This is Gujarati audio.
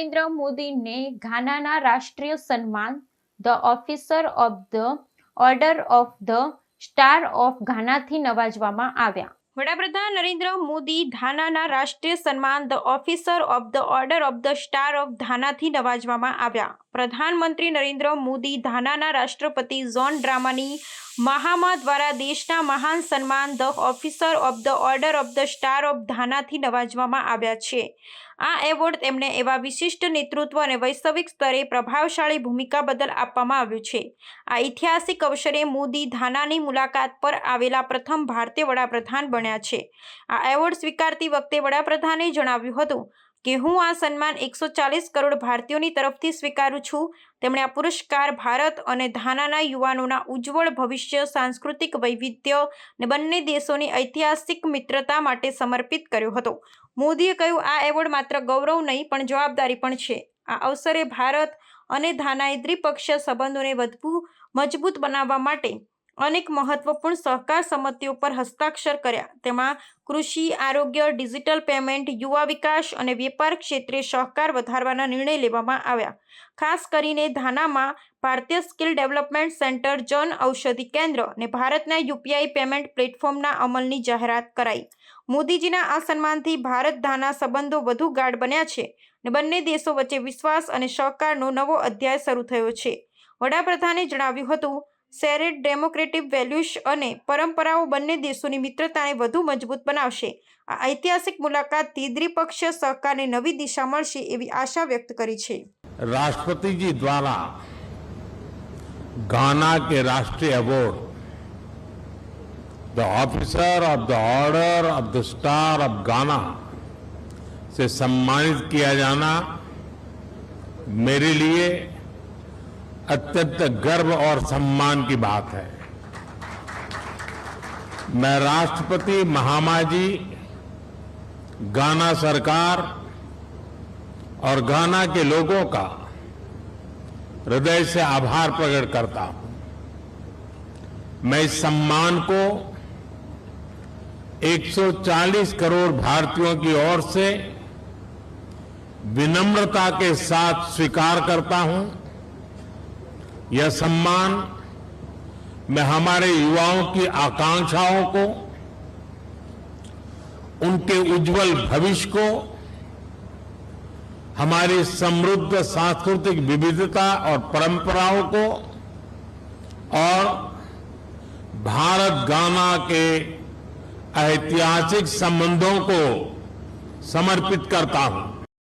નરેન્દ્ર મોદીને ઘાનાના રાષ્ટ્રીય સન્માન the officer of the order of the star of ઘાનાથી નવાજવામાં આવ્યા. વડાપ્રધાન નરેન્દ્ર મોદી ઘાનાના રાષ્ટ્રીય સન્માન the officer of the order of the star of ઘાનાથી નવાજવામાં આવ્યા. પ્રધાનમંત્રી નરેન્દ્ર મોદી ઘાનાના રાષ્ટ્રપતિ જોન ડ્રામાની મહામા દ્વારા દેશના મહાન સન્માન the officer of the order of the star of ઘાનાથી નવાજવામાં આવ્યા છે. આ એવોર્ડ તેમને એવા વિશિષ્ટ નેતૃત્વ અને વૈશ્વિક સ્તરે પ્રભાવશાળી ભૂમિકા બદલ આપવામાં આવ્યું છે. આ ઐતિહાસિક અવસરે મોદી ઘાનાની મુલાકાત પર આવેલા પ્રથમ ભારતીય વડાપ્રધાન બન્યા છે. આ એવોર્ડ સ્વીકારતી વખતે વડાપ્રધાને જણાવ્યું હતું કે હું આ સન્માન 140 કરોડ ભારતીયોની તરફથી સ્વીકારું છું. તેમણે આ પુરસ્કાર ભારત અને ઘાનાના યુવાનોના ઉજ્જવળ ભવિષ્ય, સાંસ્કૃતિક વૈવિધ્ય અને બંને દેશોની ઐતિહાસિક મિત્રતા માટે સમર્પિત કર્યો હતો. મોદીએ કહ્યું, આ એવોર્ડ માત્ર ગૌરવ નહીં પણ જવાબદારી પણ છે. આ અવસરે ભારત અને ઘાનાએ દ્વિપક્ષીય સંબંધોને વધુ મજબૂત બનાવવા માટે અનેક મહત્વપૂર્ણ સહકાર સંમતિઓ પર હસ્તાક્ષર કર્યા. તેમાં કૃષિ, આરોગ્ય, ડિજિટલ પેમેન્ટ, યુવા વિકાસ અને વેપાર ક્ષેત્રે સહકાર વધારવાના નિર્ણય લેવામાં આવ્યા. ખાસ કરીને ઘાનામાં ભારતીય skill development centre, Jan Aushadhi કેન્દ્ર અને ભારતના યુપીઆઈ પેમેન્ટ પ્લેટફોર્મના અમલની જાહેરાત કરાઈ. મોદીજીના આ સન્માનથી ભારત-ઘાના સંબંધો વધુ ગાઢ બન્યા છે અને બંને દેશો વચ્ચે વિશ્વાસ અને સહકારનો નવો અધ્યાય શરૂ થયો છે. વડાપ્રધાને જણાવ્યું હતું, શેરેડ ડેમોક્રેટિક વેલ્યુઝ અને પરંપરાઓ બંને દેશોની મિત્રતાને વધુ મજબૂત બનાવશે. આ ઐતિહાસિક મુલાકાતથી દ્વિપક્ષીય સહકારને નવી દિશા મળશે એવી આશા વ્યક્ત કરી છે. राष्ट्रपति जी द्वारा घाना के राष्ट्रीय award the officer of the order of the star of घाना से सम्मानित किया जाना मेरे लिए अत्यंत गर्व और सम्मान की बात है. मैं राष्ट्रपति महामा जी, घाना सरकार और घाना के लोगों का हृदय से आभार प्रकट करता हूं. मैं इस सम्मान को 140 करोड़ भारतीयों की ओर से विनम्रता के साथ स्वीकार करता हूं. यह सम्मान मैं हमारे युवाओं की आकांक्षाओं को, उनके उज्जवल भविष्य को, हमारी समृद्ध सांस्कृतिक विविधता और परंपराओं को और भारत-घाना के ऐतिहासिक संबंधों को समर्पित करता हूं.